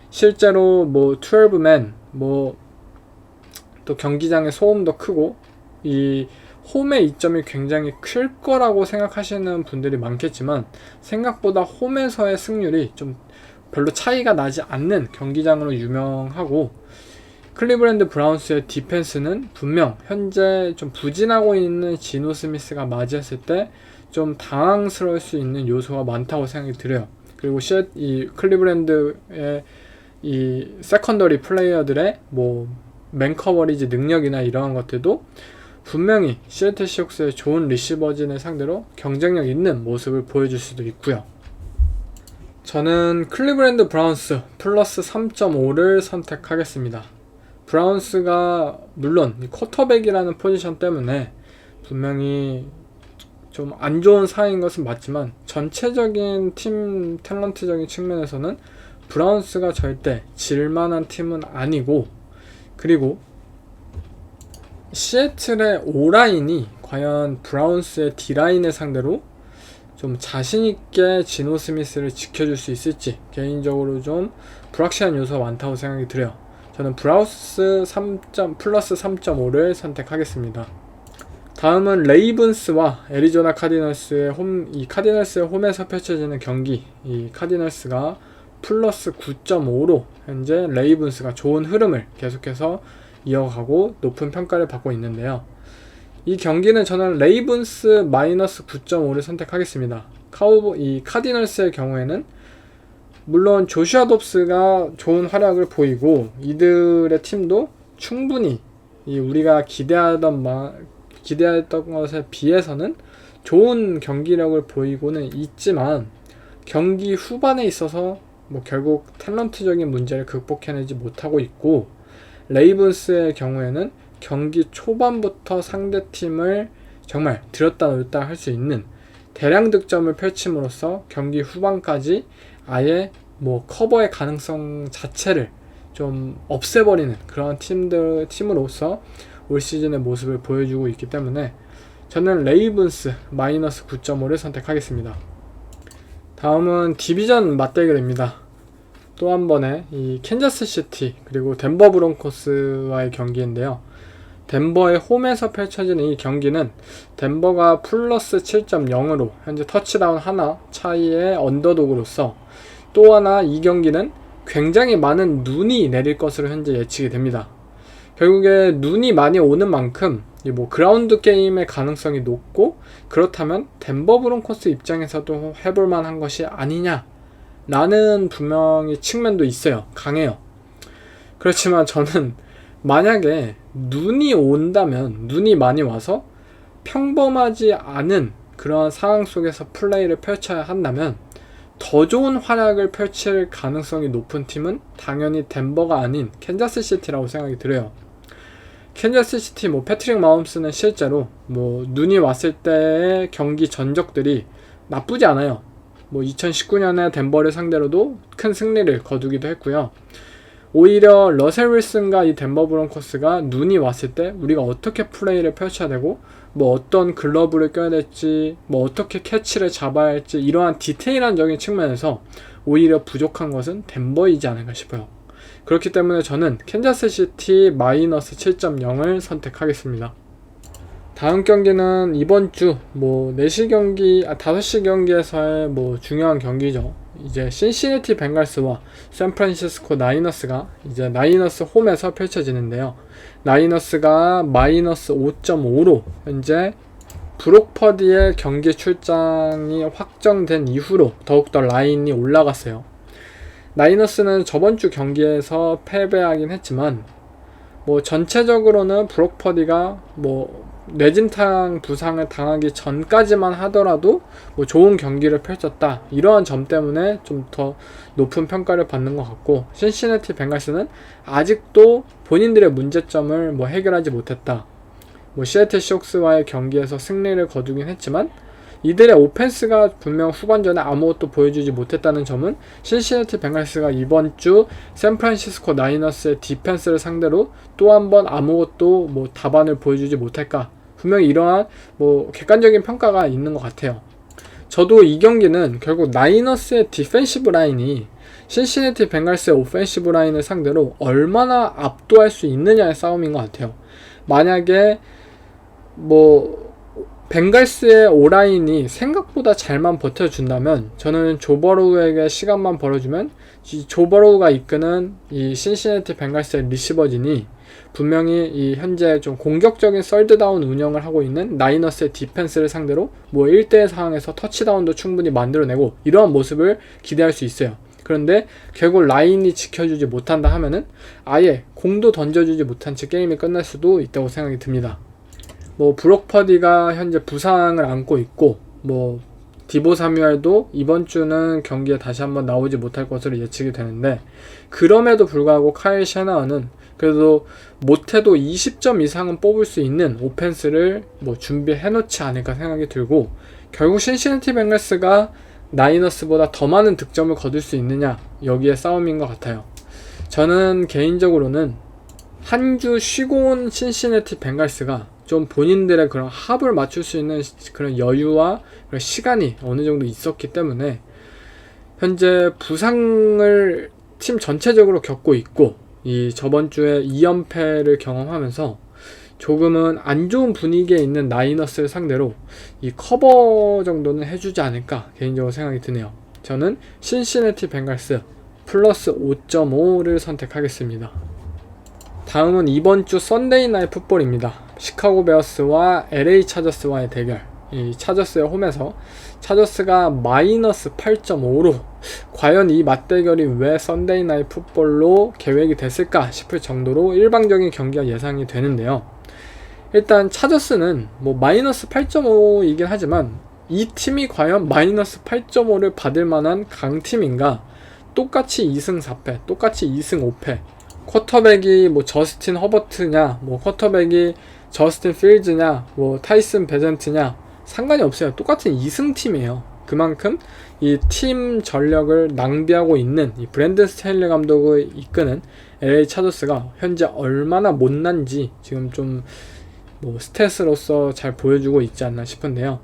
A: 실제로 뭐 12맨 뭐 또 경기장의 소음도 크고 이 홈의 이점이 굉장히 클 거라고 생각하시는 분들이 많겠지만 생각보다 홈에서의 승률이 좀 별로 차이가 나지 않는 경기장으로 유명하고, 클리브랜드 브라운스의 디펜스는 분명 현재 좀 부진하고 있는 지노 스미스가 맞이했을 때 좀 당황스러울 수 있는 요소가 많다고 생각이 들어요. 그리고 이 클리브랜드의 이 세컨더리 플레이어들의 뭐 맨 커버리지 능력이나 이러한 것들도 분명히 시애틀 시옥스의 좋은 리시버진을 상대로 경쟁력 있는 모습을 보여줄 수도 있고요. 저는 클리브랜드 브라운스 플러스 3.5를 선택하겠습니다. 브라운스가 물론 쿼터백이라는 포지션 때문에 분명히 좀 안 좋은 상황인 것은 맞지만 전체적인 팀 탤런트적인 측면에서는 브라운스가 절대 질만한 팀은 아니고, 그리고 시애틀의 O라인이 과연 브라운스의 D라인을 상대로 좀 자신있게 지노 스미스를 지켜줄 수 있을지 개인적으로 좀 불확실한 요소가 많다고 생각이 들어요. 저는 브라운스 플러스 3.5를 선택하겠습니다. 다음은 레이븐스와 애리조나 카디널스의 이 카디널스의 홈에서 펼쳐지는 경기, 이 카디널스가 플러스 9.5로 현재 레이븐스가 좋은 흐름을 계속해서 이어가고 높은 평가를 받고 있는데요. 이 경기는 저는 레이븐스 마이너스 9.5를 선택하겠습니다. 이 카디널스의 경우에는 물론 조슈아 dobs가 좋은 활약을 보이고 이들의 팀도 충분히 우리가 기대했던 것에 비해서는 좋은 경기력을 보이고는 있지만 경기 후반에 있어서 뭐 결국 탤런트적인 문제를 극복해내지 못하고 있고, 레이븐스의 경우에는 경기 초반부터 상대팀을 정말 들었다 놓았다 할 수 있는 대량 득점을 펼침으로써 경기 후반까지 아예 뭐 커버의 가능성 자체를 좀 없애버리는 그런 팀으로서 올 시즌의 모습을 보여주고 있기 때문에 저는 레이븐스 마이너스 9.5를 선택하겠습니다. 다음은 디비전 맞대결입니다. 또 한 번의 이 캔자스 시티 그리고 덴버 브론코스와의 경기인데요. 덴버의 홈에서 펼쳐지는 이 경기는 덴버가 플러스 7.0으로 현재 터치다운 하나 차이의 언더독으로서, 또 하나 이 경기는 굉장히 많은 눈이 내릴 것으로 현재 예측이 됩니다. 결국에 눈이 많이 오는 만큼 뭐 그라운드 게임의 가능성이 높고, 그렇다면 덴버 브론코스 입장에서도 해볼만 한 것이 아니냐 라는 분명히 측면도 있어요. 강해요. 그렇지만 저는 만약에 눈이 온다면, 눈이 많이 와서 평범하지 않은 그런 상황 속에서 플레이를 펼쳐야 한다면 더 좋은 활약을 펼칠 가능성이 높은 팀은 당연히 덴버가 아닌 캔자스 시티라고 생각이 들어요. 캔자스 시티 패트릭 마홈스는 실제로 눈이 왔을 때의 경기 전적들이 나쁘지 않아요. 2019년에 덴버를 상대로도 큰 승리를 거두기도 했고요. 오히려 러셀 윌슨과 이 덴버 브론코스가 눈이 왔을 때 우리가 어떻게 플레이를 펼쳐야 되고 어떤 글러브를 껴야 될지 어떻게 캐치를 잡아야 할지 이러한 디테일한적인 측면에서 오히려 부족한 것은 덴버이지 않을까 싶어요. 그렇기 때문에 저는 캔자스 시티 마이너스 7.0을 선택하겠습니다. 다음 경기는 이번 주 4시 경기, 5시 경기에서의 중요한 경기죠. 이제 신시내티 벵갈스와 샌프란시스코 나이너스가 이제 나이너스 홈에서 펼쳐지는데요. 나이너스가 마이너스 5.5로 현재 브록 퍼디의 경기 출장이 확정된 이후로 더욱더 라인이 올라갔어요. 나이너스는 저번 주 경기에서 패배하긴 했지만 뭐 전체적으로는 브록 퍼디가 뭐 뇌진탕 부상을 당하기 전까지만 하더라도 뭐 좋은 경기를 펼쳤다, 이러한 점 때문에 좀 더 높은 평가를 받는 것 같고, 신시내티 벵갈스는 아직도 본인들의 문제점을 뭐 해결하지 못했다. 뭐 시애틀 시옥스와의 경기에서 승리를 거두긴 했지만 이들의 오펜스가 분명 후반전에 아무것도 보여주지 못했다는 점은 신시내티 벵갈스가 이번 주 샌프란시스코 나이너스의 디펜스를 상대로 또 한 번 아무것도 뭐 답안을 보여주지 못할까, 분명히 이러한 뭐 객관적인 평가가 있는 것 같아요. 저도 이 경기는 결국 나이너스의 디펜시브 라인이 신시내티 벵갈스의 오펜시브 라인을 상대로 얼마나 압도할 수 있느냐의 싸움인 것 같아요. 만약에 뭐 벵갈스의 오라인이 생각보다 잘만 버텨준다면, 저는 조버로우에게 시간만 벌어주면 이 조버로우가 이끄는 이 신시내티 벵갈스의 리시버진이 분명히 이 현재 좀 공격적인 썰드다운 운영을 하고 있는 나이너스의 디펜스를 상대로 뭐 1대1 상황에서 터치다운도 충분히 만들어내고 이러한 모습을 기대할 수 있어요. 그런데 결국 라인이 지켜주지 못한다 하면은 아예 공도 던져주지 못한 채 게임이 끝날 수도 있다고 생각이 듭니다. 뭐 브록 퍼디가 현재 부상을 안고 있고, 뭐 디보 사뮤엘도 이번 주는 경기에 다시 한번 나오지 못할 것으로 예측이 되는데, 그럼에도 불구하고 카일 셔나한은 그래도 못해도 20점 이상은 뽑을 수 있는 오펜스를 뭐 준비해 놓지 않을까 생각이 들고, 결국 신시내티 벵갈스가 나이너스보다 더 많은 득점을 거둘 수 있느냐, 여기에 싸움인 것 같아요. 저는 개인적으로는 한 주 쉬고 온 신시내티 벵갈스가 좀 본인들의 그런 합을 맞출 수 있는 그런 여유와 그런 시간이 어느 정도 있었기 때문에, 현재 부상을 팀 전체적으로 겪고 있고 이 저번 주에 2연패를 경험하면서 조금은 안 좋은 분위기에 있는 나이너스를 상대로 이 커버 정도는 해주지 않을까 개인적으로 생각이 드네요. 저는 신시내티 벵갈스 플러스 5.5를 선택하겠습니다. 다음은 이번 주 썬데이 나잇 풋볼입니다. 시카고 베어스와 LA 차저스와의 대결. 이 차저스의 홈에서 차저스가 마이너스 8.5로, 과연 이 맞대결이 왜 썬데이 나잇 풋볼로 계획이 됐을까 싶을 정도로 일방적인 경기가 예상이 되는데요. 일단 차저스는 뭐 마이너스 8.5이긴 하지만 이 팀이 과연 마이너스 8.5를 받을 만한 강팀인가? 똑같이 2승 4패, 똑같이 2승 5패. 쿼터백이 뭐 저스틴 허버트냐, 뭐 쿼터백이 저스틴 필즈냐, 뭐 타이슨 베젠트냐, 상관이 없어요. 똑같은 2승 팀이에요. 그만큼 이 팀 전력을 낭비하고 있는 이 브랜든 스테일리 감독을 이끄는 LA 차저스가 현재 얼마나 못난지 지금 좀 뭐 스탯으로서 잘 보여주고 있지 않나 싶은데요.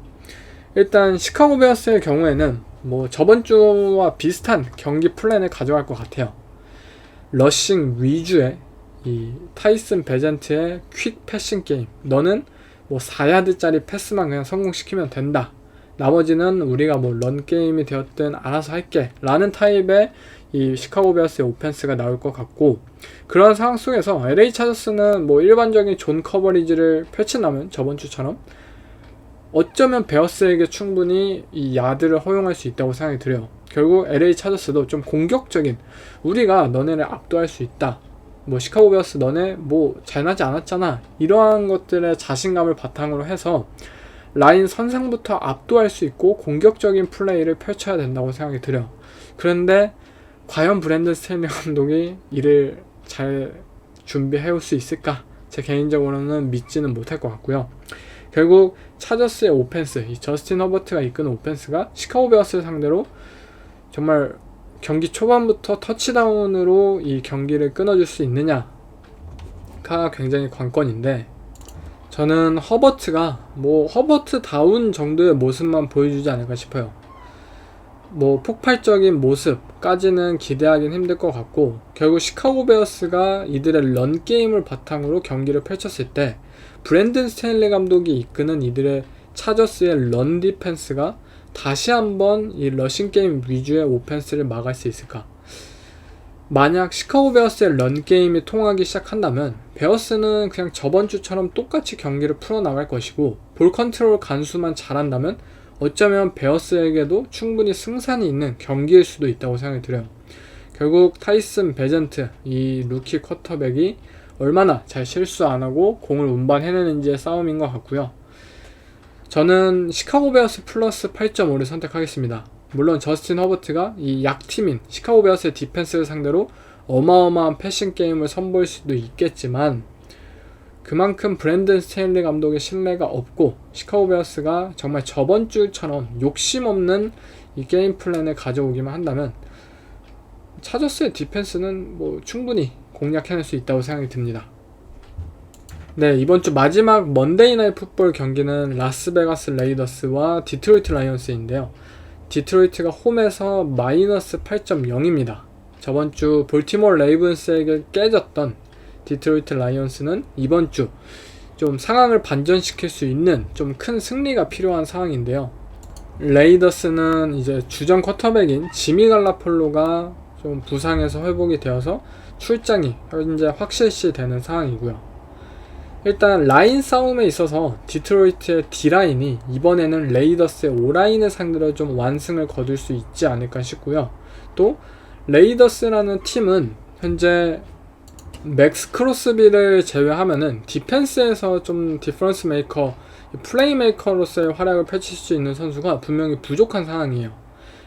A: 일단 시카고 베어스의 경우에는 뭐 저번 주와 비슷한 경기 플랜을 가져갈 것 같아요. 러싱 위주의 이 타이슨 베젠트의 퀵 패싱 게임. 너는 뭐 4야드짜리 패스만 그냥 성공시키면 된다. 나머지는 우리가 뭐 런 게임이 되었든 알아서 할게. 라는 타입의 이 시카고 베어스의 오펜스가 나올 것 같고, 그런 상황 속에서 LA 차저스는 뭐 일반적인 존 커버리지를 펼친다면 저번 주처럼 어쩌면 베어스에게 충분히 이 야드를 허용할 수 있다고 생각이 들어요. 결국 LA 차저스도 좀 공격적인, 우리가 너네를 압도할 수 있다, 뭐 시카고 베어스 너네 뭐 잘나지 않았잖아, 이러한 것들의 자신감을 바탕으로 해서 라인 선상부터 압도할 수 있고 공격적인 플레이를 펼쳐야 된다고 생각이 들어요. 그런데 과연 브랜든 스테일리 감독이 이를 잘 준비해올 수 있을까? 제 개인적으로는 믿지는 못할 것 같고요. 결국 차저스의 오펜스, 이 저스틴 허버트가 이끄는 오펜스가 시카고 베어스를 상대로 정말 경기 초반부터 터치다운으로 이 경기를 끊어줄 수 있느냐가 굉장히 관건인데, 저는 허버트가 뭐 허버트다운 정도의 모습만 보여주지 않을까 싶어요. 뭐 폭발적인 모습까지는 기대하긴 힘들 것 같고, 결국 시카고 베어스가 이들의 런 게임을 바탕으로 경기를 펼쳤을 때 브랜든 스테일리 감독이 이끄는 이들의 차저스의 런 디펜스가 다시 한번 이 러싱 게임 위주의 오펜스를 막을 수 있을까? 만약 시카고 베어스의 런게임이 통하기 시작한다면 베어스는 그냥 저번주처럼 똑같이 경기를 풀어나갈 것이고, 볼 컨트롤 간수만 잘한다면 어쩌면 베어스에게도 충분히 승산이 있는 경기일 수도 있다고 생각이 들어요. 결국 타이슨 베젠트, 이 루키 쿼터백이 얼마나 잘 실수 안하고 공을 운반해내는지의 싸움인 것 같고요. 저는 시카고 베어스 플러스 8.5를 선택하겠습니다. 물론 저스틴 허버트가 이 약팀인 시카고 베어스의 디펜스를 상대로 어마어마한 패싱 게임을 선보일 수도 있겠지만, 그만큼 브랜든 스테일리 감독의 신뢰가 없고 시카고 베어스가 정말 저번주처럼 욕심 없는 이 게임 플랜을 가져오기만 한다면 차저스의 디펜스는 뭐 충분히 공략해낼 수 있다고 생각이 듭니다. 네, 이번 주 마지막 먼데이 나잇 풋볼 경기는 라스베가스 레이더스와 디트로이트 라이온스인데요. 디트로이트가 홈에서 마이너스 8.0입니다. 저번 주 볼티모어 레이븐스에게 깨졌던 디트로이트 라이온스는 이번 주 좀 상황을 반전시킬 수 있는 좀 큰 승리가 필요한 상황인데요. 레이더스는 이제 주전 쿼터백인 지미 갈라폴로가 좀 부상에서 회복이 되어서 출장이 현재 확실시 되는 상황이고요. 일단 라인 싸움에 있어서 디트로이트의 D라인이 이번에는 레이더스의 O라인을 상대로 좀 완승을 거둘 수 있지 않을까 싶고요. 또 레이더스라는 팀은 현재 맥스 크로스비를 제외하면은 디펜스에서 좀 디퍼런스 메이커, 플레이메이커로서의 활약을 펼칠 수 있는 선수가 분명히 부족한 상황이에요.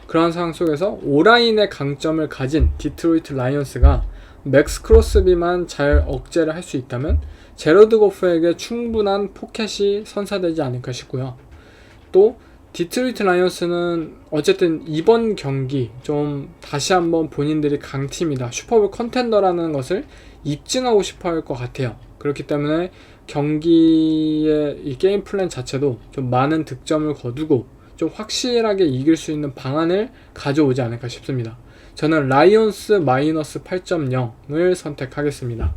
A: 그러한 상황 속에서 O라인의 강점을 가진 디트로이트 라이온스가 맥스 크로스비만 잘 억제를 할 수 있다면 제러드 고프에게 충분한 포켓이 선사되지 않을까 싶고요. 또 디트로이트 라이온스는 어쨌든 이번 경기 좀 다시 한번 본인들이 강팀이다, 슈퍼볼 컨텐더라는 것을 입증하고 싶어 할 것 같아요. 그렇기 때문에 경기의 이 게임 플랜 자체도 좀 많은 득점을 거두고 좀 확실하게 이길 수 있는 방안을 가져오지 않을까 싶습니다. 저는 라이온스 마이너스 8.0을 선택하겠습니다.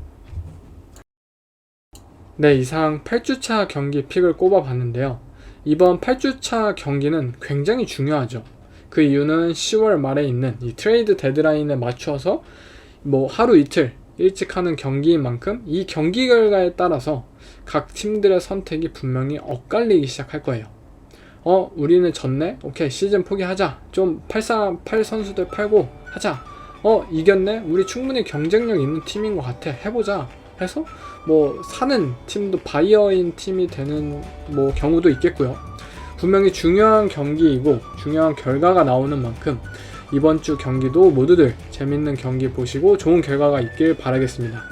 A: 네, 이상 8주차 경기 픽을 꼽아봤는데요. 이번 8주차 경기는 굉장히 중요하죠. 그 이유는 10월 말에 있는 이 트레이드 데드라인에 맞추어서 뭐 하루 이틀 일찍 하는 경기인 만큼 이 경기 결과에 따라서 각 팀들의 선택이 분명히 엇갈리기 시작할 거예요. 우리는 졌네? 오케이, 시즌 포기하자. 좀 8 선수들 팔고 하자. 이겼네? 우리 충분히 경쟁력 있는 팀인 것 같아. 해보자. 해서 뭐 사는 팀도 바이어인 팀이 되는 뭐 경우도 있겠고요. 분명히 중요한 경기이고 중요한 결과가 나오는 만큼 이번 주 경기도 모두들 재밌는 경기 보시고 좋은 결과가 있길 바라겠습니다.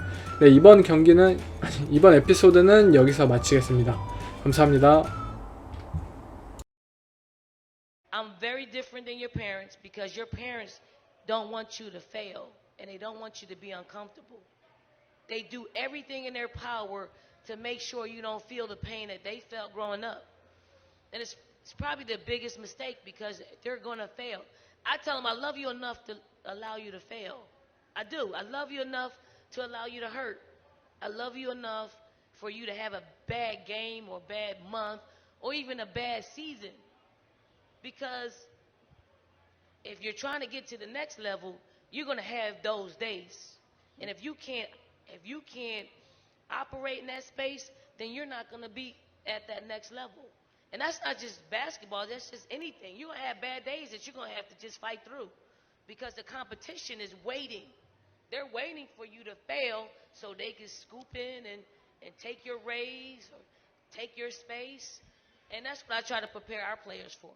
A: 네, 이번 에피소드는 여기서 마치겠습니다. 감사합니다.
B: I'm very different than your parents because your parents don't want you to fail and they don't want you to be uncomfortable. They do everything in their power to make sure you don't feel the pain that they felt growing up. And it's probably the biggest mistake because they're going to fail. I tell them I love you enough to allow you to fail. I do. I love you enough to allow you to hurt. I love you enough for you to have a bad game or bad month or even a bad season. Because if you're trying to get to the next level, you're going to have those days. And if you can't operate in that space, then you're not going to be at that next level. And that's not just basketball, that's just anything. You're going to have bad days that you're going to have to just fight through because the competition is waiting. They're waiting for you to fail so they can scoop in and take your raise or take your space. And that's what I try to prepare our players for.